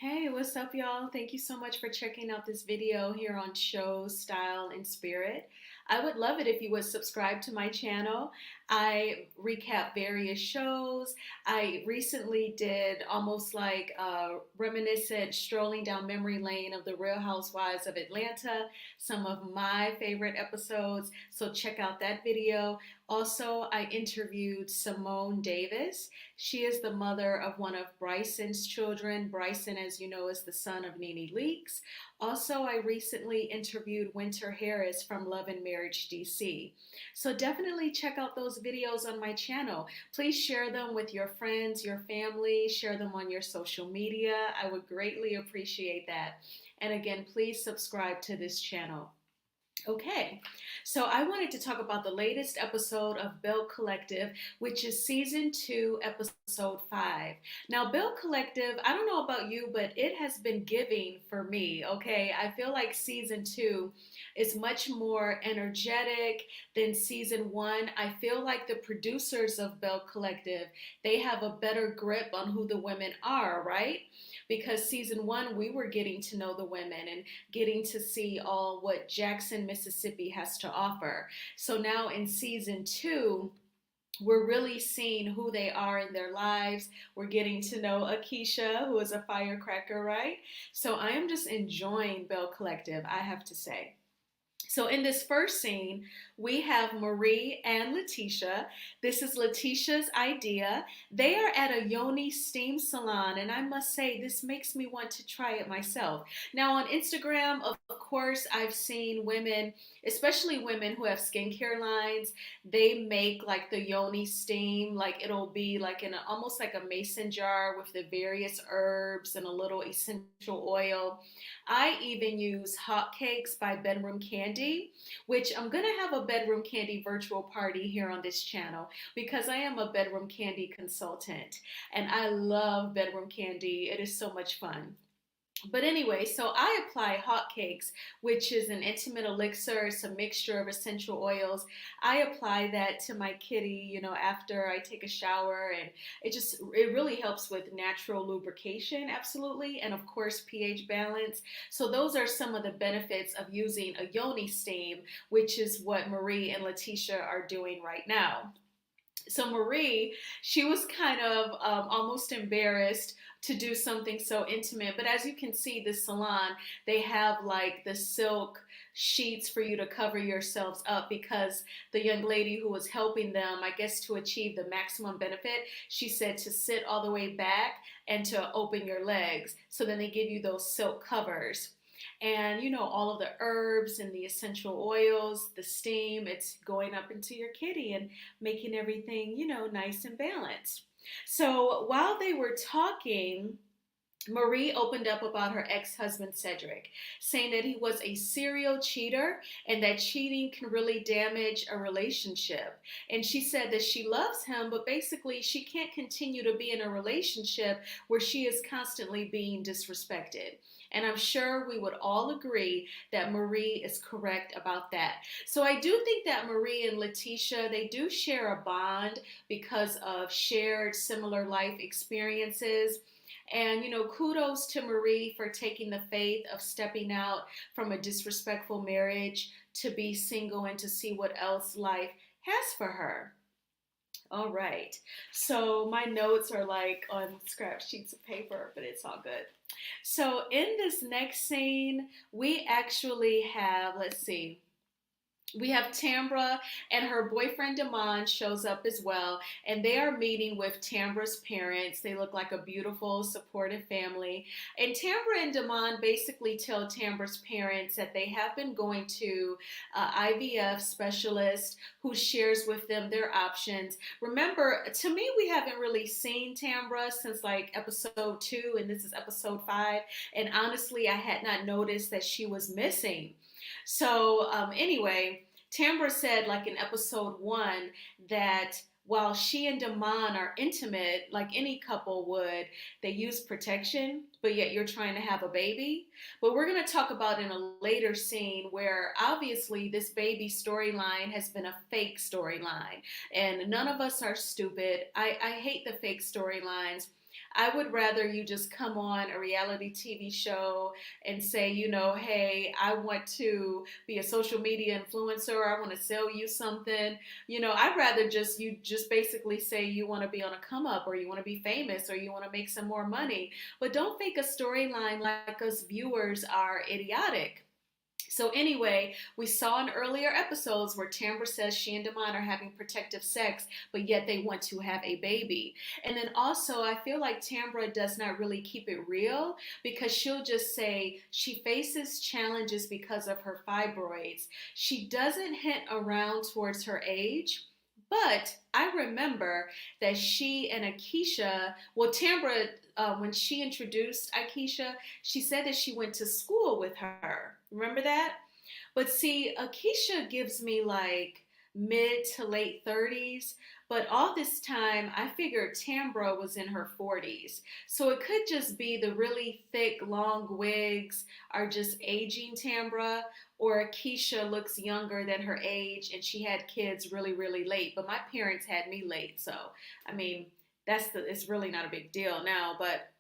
Hey, what's up, y'all? Thank you so much for checking out this video here on Show, Style, and Spirit. I would love it if you would subscribe to my channel. I recap various shows. I recently did almost like a reminiscent strolling down memory lane of the Real Housewives of Atlanta, some of my favorite episodes. So check out that video. Also, I interviewed Simone Davis. She is the mother of one of Bryson's children. Bryson, as you know, is the son of Nene Leakes. Also, I recently interviewed Winter Harris from Love and Marriage DC. So definitely check out those videos on my channel. Please share them with your friends, your family, share them on your social media. I would greatly appreciate that. And again, please subscribe to this channel. Okay, so I wanted to talk about the latest episode of Belle Collective, which is season 2, episode 5. Now, Belle Collective, I don't know about you, but it has been giving for me, okay? I feel like season 2 is much more energetic than season 1. I feel like the producers of Belle Collective, they have a better grip on who the women are, right? Because season 1, we were getting to know the women and getting to see all what Jackson, Mississippi has to offer. So now in season 2, we're really seeing who they are in their lives. We're getting to know Akeisha, who is a firecracker, right? So I am just enjoying Belle Collective, I have to say. So in this first scene, we have Marie and Letitia. This is Letitia's idea. They are at a Yoni steam salon, and I must say, this makes me want to try it myself. Now on Instagram, of course, I've seen women, especially women who have skincare lines, they make like the Yoni steam, like it'll be like in almost like a mason jar with the various herbs and a little essential oil. I even use Hot Cakes by Bedroom Candy, which I'm going to have a Bedroom Candy virtual party here on this channel because I am a Bedroom Candy consultant and I love Bedroom Candy. It is so much fun. But anyway, so I apply Hot Cakes, which is an intimate elixir. It's a mixture of essential oils. I apply that to my kitty, after I take a shower, and it really helps with natural lubrication, absolutely, and of course pH balance. So those are some of the benefits of using a yoni steam, which is what Marie and Letitia are doing right now. So Marie, she was kind of almost embarrassed to do something so intimate. But as you can see, the salon, they have like the silk sheets for you to cover yourselves up because the young lady who was helping them, I guess to achieve the maximum benefit, she said to sit all the way back and to open your legs. So then they give you those silk covers. And all of the herbs and the essential oils, the steam, it's going up into your kitty and making everything, nice and balanced. So while they were talking, Marie opened up about her ex-husband Cedric, saying that he was a serial cheater and that cheating can really damage a relationship. And she said that she loves him, but basically she can't continue to be in a relationship where she is constantly being disrespected. And I'm sure we would all agree that Marie is correct about that. So I do think that Marie and Letitia, they do share a bond because of shared similar life experiences. And, kudos to Marie for taking the faith of stepping out from a disrespectful marriage to be single and to see what else life has for her. All right. So my notes are like on scrap sheets of paper, but it's all good. So in this next scene, we actually have, let's see, we have Tambra and her boyfriend Damon shows up as well, and they are meeting with Tambra's parents. They look like a beautiful, supportive family. And Tambra and Damon basically tell Tambra's parents that they have been going to IVF specialist who shares with them their options. Remember, to me, we haven't really seen Tambra since like episode 2, and this is episode 5. And honestly, I had not noticed that she was missing. So anyway, Tambra said like in episode 1 that while she and Damon are intimate, like any couple would, they use protection, but yet you're trying to have a baby. But we're going to talk about in a later scene where obviously this baby storyline has been a fake storyline. And none of us are stupid. I hate the fake storylines. I would rather you just come on a reality TV show and say, hey, I want to be a social media influencer. I want to sell you something. I'd rather you just basically say you want to be on a come up, or you want to be famous, or you want to make some more money. But don't fake a storyline like us viewers are idiotic. So anyway, we saw in earlier episodes where Tambra says she and Damon are having protective sex, but yet they want to have a baby. And then also, I feel like Tambra does not really keep it real, because she'll just say she faces challenges because of her fibroids. She doesn't hint around towards her age. But I remember that she and Akeisha, well, Tambra, when she introduced Akeisha, she said that she went to school with her. Remember that? But see, Akeisha gives me like mid to late 30s, but all this time I figured Tambra was in her 40s. So it could just be the really thick, long wigs are just aging Tambra, or Akeisha looks younger than her age and she had kids really, really late. But my parents had me late, so I mean, it's really not a big deal now, but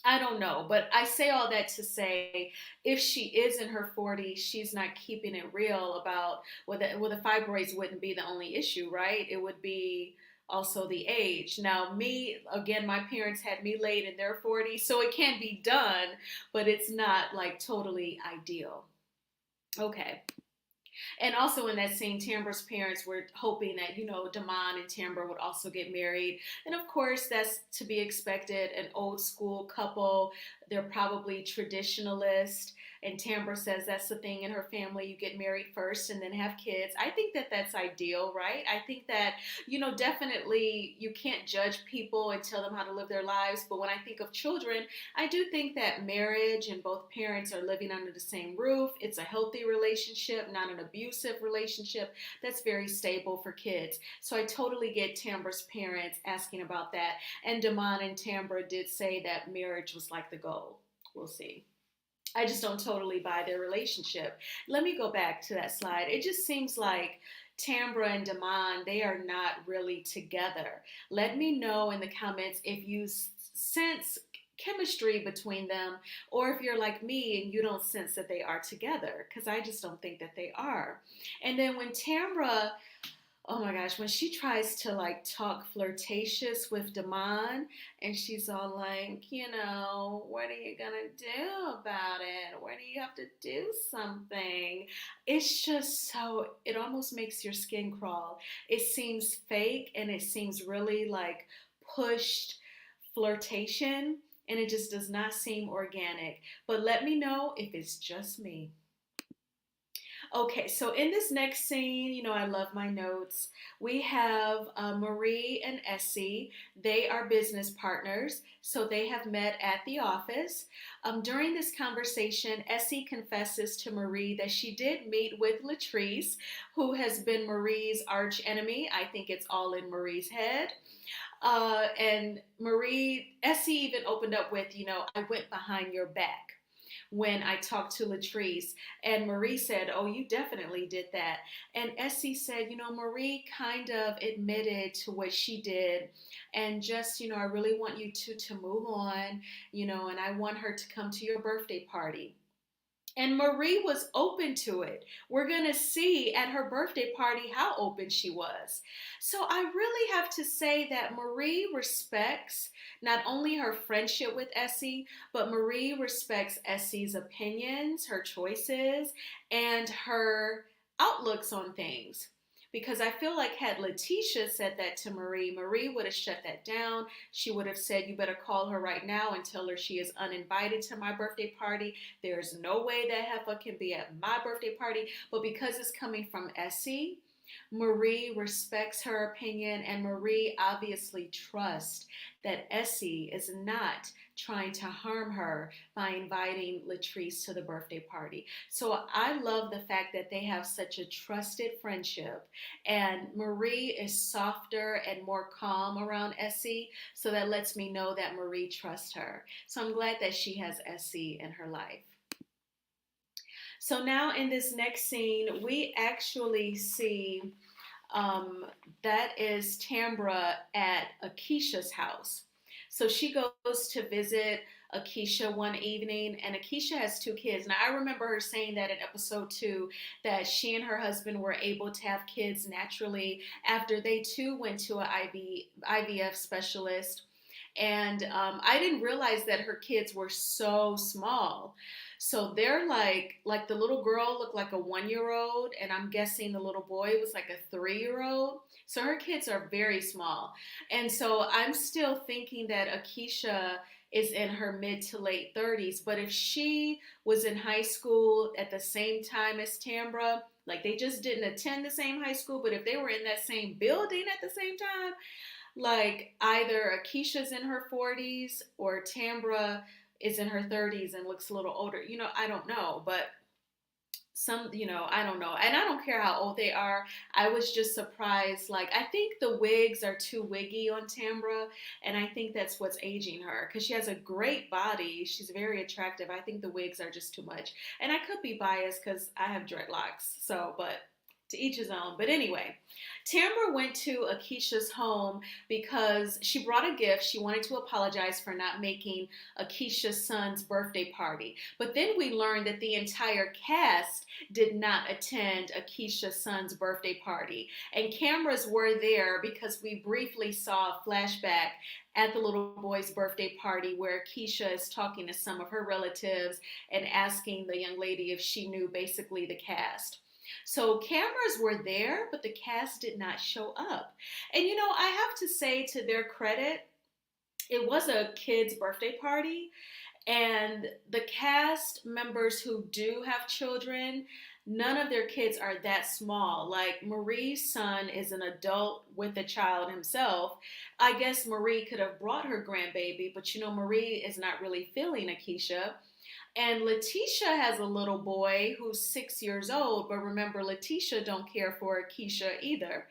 I don't know, but I say all that to say, if she is in her 40s, she's not keeping it real about, well, the fibroids wouldn't be the only issue, right? It would be also the age. Now, me, again, my parents had me late in their 40s, so it can be done, but it's not like totally ideal. Okay. And also in that scene, Tambra's parents were hoping that, Damon and Tambra would also get married. And of course, that's to be expected. An old school couple, they're probably traditionalist. And Tambra says that's the thing in her family. You get married first and then have kids. I think that that's ideal, right? I think that, definitely you can't judge people and tell them how to live their lives. But when I think of children, I do think that marriage and both parents are living under the same roof. It's a healthy relationship, not an abusive relationship that's very stable for kids. So I totally get Tambra's parents asking about that. And Damon and Tambra did say that marriage was like the goal. We'll see. I just don't totally buy their relationship. Let me go back to that slide. It just seems like Tambra and Damon, they are not really together. Let me know in the comments if you sense chemistry between them, or if you're like me and you don't sense that they are together, because I just don't think that they are. And then when Tambra, oh my gosh, when she tries to like talk flirtatious with Damon, and she's all like, what are you gonna do about it? When do you have to do something? It's just so, it almost makes your skin crawl. It seems fake, and it seems really like pushed flirtation, and it just does not seem organic. But let me know if it's just me. Okay, so in this next scene, I love my notes. We have Marie and Essie. They are business partners, so they have met at the office. During this conversation, Essie confesses to Marie that she did meet with Latrice, who has been Marie's arch enemy. I think it's all in Marie's head. And Essie even opened up with, I went behind your back when I talked to Latrice. And Marie said, oh, you definitely did that. And Essie said, Marie kind of admitted to what she did. And just, I really want you to move on, and I want her to come to your birthday party. And Marie was open to it. We're going to see at her birthday party how open she was. So I really have to say that Marie respects not only her friendship with Essie, but Marie respects Essie's opinions, her choices, and her outlooks on things. Because I feel like had Letitia said that to Marie, Marie would have shut that down. She would have said, you better call her right now and tell her she is uninvited to my birthday party. There's no way that heifer can be at my birthday party. But because it's coming from Essie, Marie respects her opinion, and Marie obviously trusts that Essie is not trying to harm her by inviting Latrice to the birthday party. So I love the fact that they have such a trusted friendship, and Marie is softer and more calm around Essie, so that lets me know that Marie trusts her. So I'm glad that she has Essie in her life. So now in this next scene, we actually see that is Tambra at Akeisha's house. So she goes to visit Akeisha one evening, and Akeisha has two kids. Now, I remember her saying that in episode 2 that she and her husband were able to have kids naturally after they too went to an IVF specialist. And I didn't realize that her kids were so small. So they're like the little girl looked like a 1 year old, and I'm guessing the little boy was like a 3 year old. So her kids are very small. And so I'm still thinking that Akeisha is in her mid to late 30s. But if she was in high school at the same time as Tambra, like they just didn't attend the same high school, but if they were in that same building at the same time, like either Akeisha's in her 40s or Tambra is in her 30s and looks a little older. I don't know, but I don't know. And I don't care how old they are. I was just surprised. Like, I think the wigs are too wiggy on Tambra, and I think that's what's aging her because she has a great body. She's very attractive. I think the wigs are just too much. And I could be biased because I have dreadlocks. So, but to each his own. But anyway, Tamara went to Akeisha's home because she brought a gift. She wanted to apologize for not making Akeisha's son's birthday party. But then we learned that the entire cast did not attend Akeisha's son's birthday party. And cameras were there because we briefly saw a flashback at the little boy's birthday party where Akeisha is talking to some of her relatives and asking the young lady if she knew basically the cast. So cameras were there, but the cast did not show up. And I have to say to their credit, it was a kid's birthday party, and the cast members who do have children, none of their kids are that small. Like Marie's son is an adult with a child himself. I guess Marie could have brought her grandbaby, but Marie is not really feeling Akeisha. And Letitia has a little boy who's 6 years old, but remember, Letitia don't care for Akeisha either.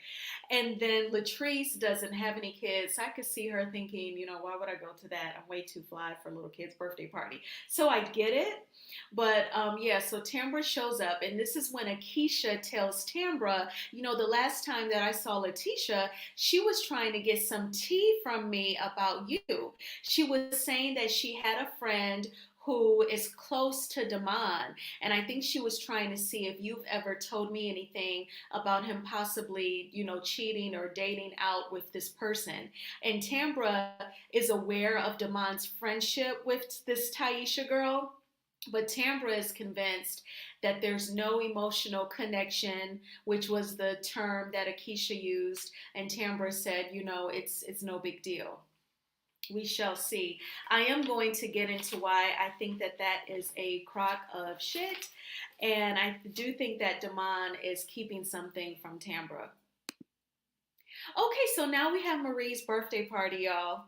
And then Latrice doesn't have any kids. So I could see her thinking, why would I go to that? I'm way too fly for a little kid's birthday party. So I get it. But yeah, so Tambra shows up, and this is when Akeisha tells Tambra, the last time that I saw Letitia, she was trying to get some tea from me about you. She was saying that she had a friend who is close to Damon. And I think she was trying to see if you've ever told me anything about him possibly, cheating or dating out with this person. And Tambra is aware of Damon's friendship with this Taisha girl. But Tambra is convinced that there's no emotional connection, which was the term that Akeisha used. And Tambra said, it's no big deal. We shall see. I am going to get into why I think that is a crock of shit. And I do think that Damon is keeping something from Tambra. Okay, so now we have Marie's birthday party, y'all.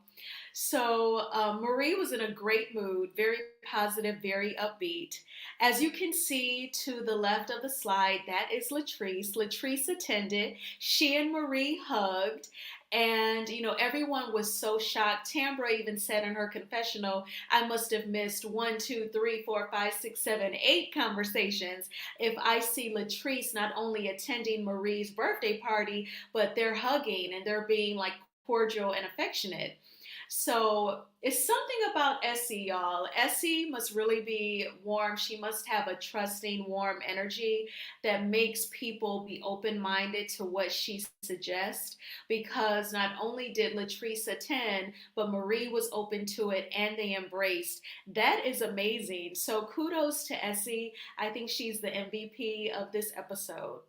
So Marie was in a great mood, very positive, very upbeat. As you can see to the left of the slide, that is Latrice. Latrice attended. She and Marie hugged. And, everyone was so shocked. Tambra even said in her confessional, I must have missed 1, 2, 3, 4, 5, 6, 7, 8 conversations if I see Latrice not only attending Marie's birthday party, but they're hugging and they're being like cordial and affectionate. So it's something about Essie, y'all. Essie must really be warm. She must have a trusting, warm energy that makes people be open-minded to what she suggests, because not only did Latrice attend, but Marie was open to it and they embraced. That is amazing. So kudos to Essie. I think she's the MVP of this episode.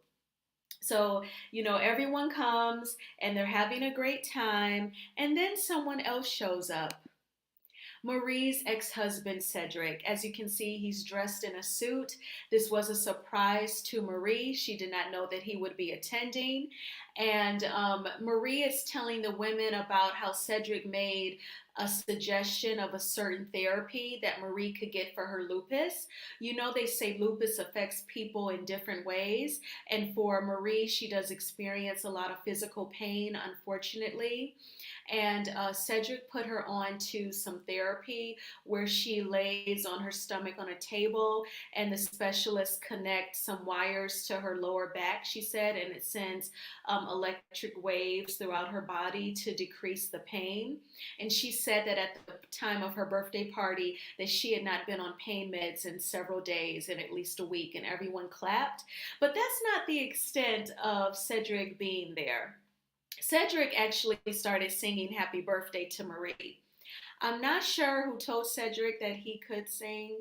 So, everyone comes and they're having a great time, and then someone else shows up. Marie's ex-husband, Cedric. As you can see, he's dressed in a suit. This was a surprise to Marie. She did not know that he would be attending. And Marie is telling the women about how Cedric made a suggestion of a certain therapy that Marie could get for her lupus. They say lupus affects people in different ways. And for Marie, she does experience a lot of physical pain, unfortunately. And Cedric put her on to some therapy where she lays on her stomach on a table, and the specialist connects some wires to her lower back, she said, and it sends electric waves throughout her body to decrease the pain. And she said that at the time of her birthday party that she had not been on pain meds in several days, in at least a week, and everyone clapped. But that's not the extent of Cedric being there. Cedric actually started singing Happy Birthday to Marie. I'm not sure who told Cedric that he could sing.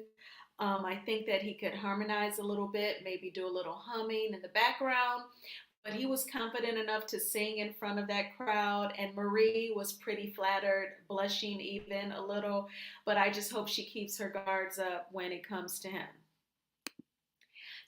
I think that he could harmonize a little bit, maybe do a little humming in the background, but he was confident enough to sing in front of that crowd. And Marie was pretty flattered, blushing even a little, but I just hope she keeps her guards up when it comes to him.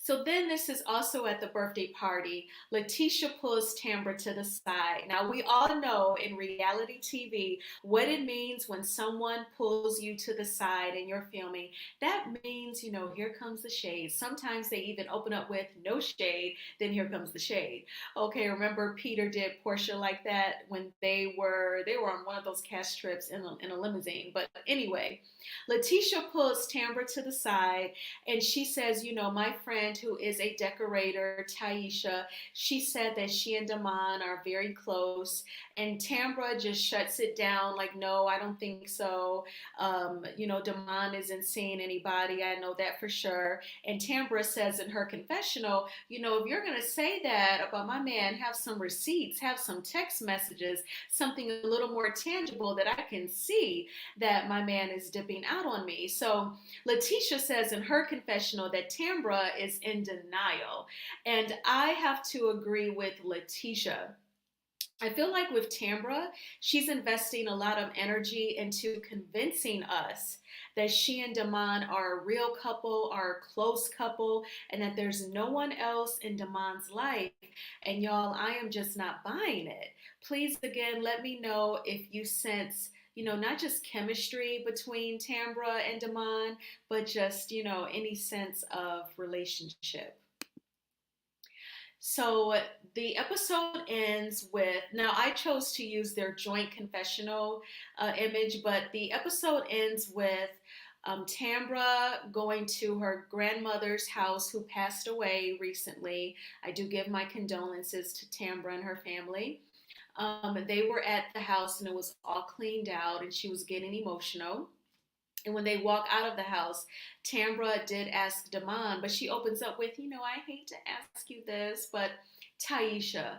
So then this is also at the birthday party. Letitia pulls Tambra to the side. Now we all know in reality TV what it means when someone pulls you to the side and you're filming. That means, here comes the shade. Sometimes they even open up with no shade, then here comes the shade. Okay, remember Peter did Portia like that when they were on one of those cast trips in a limousine. But anyway, Letitia pulls Tambra to the side and she says, my friend who is a decorator, Taisha, she said that she and Damon are very close. And Tambra just shuts it down like, no, I don't think so. Damon isn't seeing anybody. I know that for sure. And Tambra says in her confessional, if you're going to say that about my man, have some receipts, have some text messages, something a little more tangible that I can see that my man is dipping out on me. So Letitia says in her confessional that Tambra is in denial. And I have to agree with Letitia. I feel like with Tambra, she's investing a lot of energy into convincing us that she and Damon are a real couple, are a close couple, and that there's no one else in Damon's life. And y'all, I am just not buying it. Please, again, let me know if you sense not just chemistry between Tambra and Damon, but just, any sense of relationship. So the episode ends with, now I chose to use their joint confessional image, but the episode ends with Tambra going to her grandmother's house who passed away recently. I do give my condolences to Tambra and her family. They were at the house and it was all cleaned out and she was getting emotional. And when they walk out of the house, Tambra did ask Damon, but she opens up with, I hate to ask you this, but Taisha,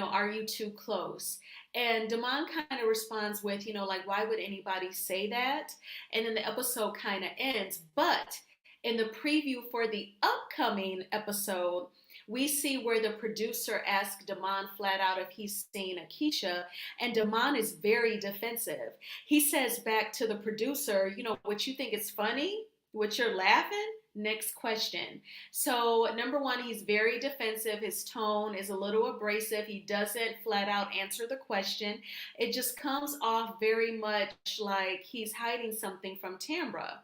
are you too close? And Damon kind of responds with, like, why would anybody say that? And then the episode kind of ends. But in the preview for the upcoming episode, we see where the producer asked Damon flat out if he's seen Akeisha, and Damon is very defensive. He says back to the producer, what you think is funny? What you're laughing? Next question. So, number one, he's very defensive. His tone is a little abrasive. He doesn't flat out answer the question. It just comes off very much like he's hiding something from Tambra.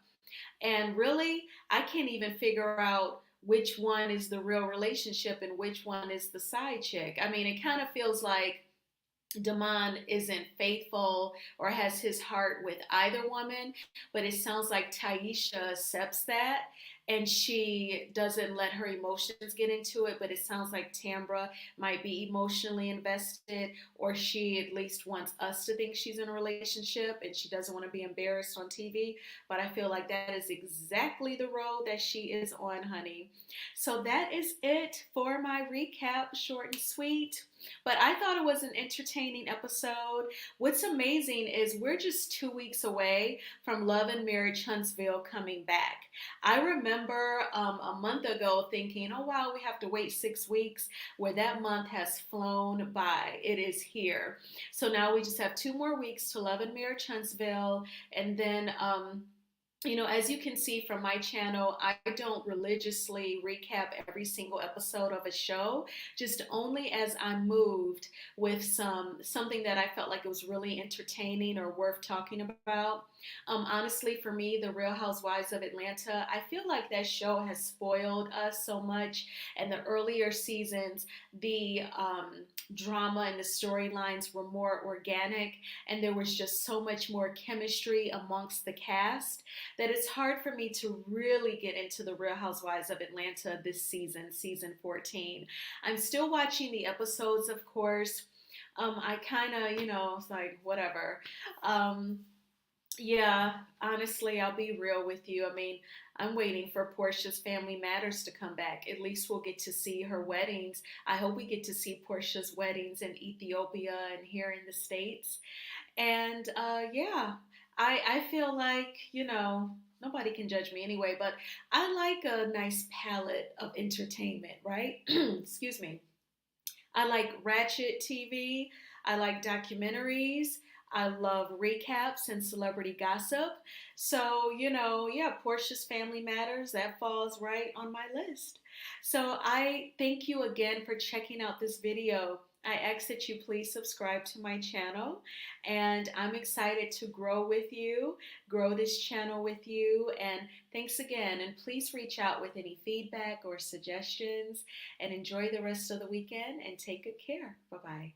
And really, I can't even figure out which one is the real relationship and which one is the side chick. I mean, it kind of feels like Damon isn't faithful or has his heart with either woman, but it sounds like Taisha accepts that and she doesn't let her emotions get into it, but it sounds like Tambra might be emotionally invested, or she at least wants us to think she's in a relationship and she doesn't want to be embarrassed on TV. But I feel like that is exactly the road that she is on, honey. So that is it for my recap, short and sweet. But I thought it was an entertaining episode. What's amazing is we're just 2 weeks away from Love and Marriage Huntsville coming back. I remember a month ago thinking, oh wow, we have to wait 6 weeks, where that month has flown by. It is here. So now we just have 2 more weeks to Love and Marriage Huntsville. And then as you can see from my channel, I don't religiously recap every single episode of a show, just only as I'm moved with something that I felt like it was really entertaining or worth talking about. Honestly, for me, The Real Housewives of Atlanta, I feel like that show has spoiled us so much. And the earlier seasons, the drama and the storylines were more organic, and there was just so much more chemistry amongst the cast. that it's hard for me to really get into the Real Housewives of Atlanta this season, season 14. I'm still watching the episodes, of course. I kind of, it's like whatever. Um, yeah, honestly, I'll be real with you. I mean, I'm waiting for Portia's Family Matters to come back. At least we'll get to see her weddings. I hope we get to see Portia's weddings in Ethiopia and here in the States. And yeah, I feel like, nobody can judge me anyway, but I like a nice palette of entertainment, right? Excuse me. I like ratchet TV. I like documentaries. I love recaps and celebrity gossip. So, yeah, Portia's Family Matters, that falls right on my list. So, I thank you again for checking out this video. I ask that you please subscribe to my channel, and I'm excited to grow with you, grow this channel with you. And thanks again. And please reach out with any feedback or suggestions, and enjoy the rest of the weekend and take good care. Bye bye.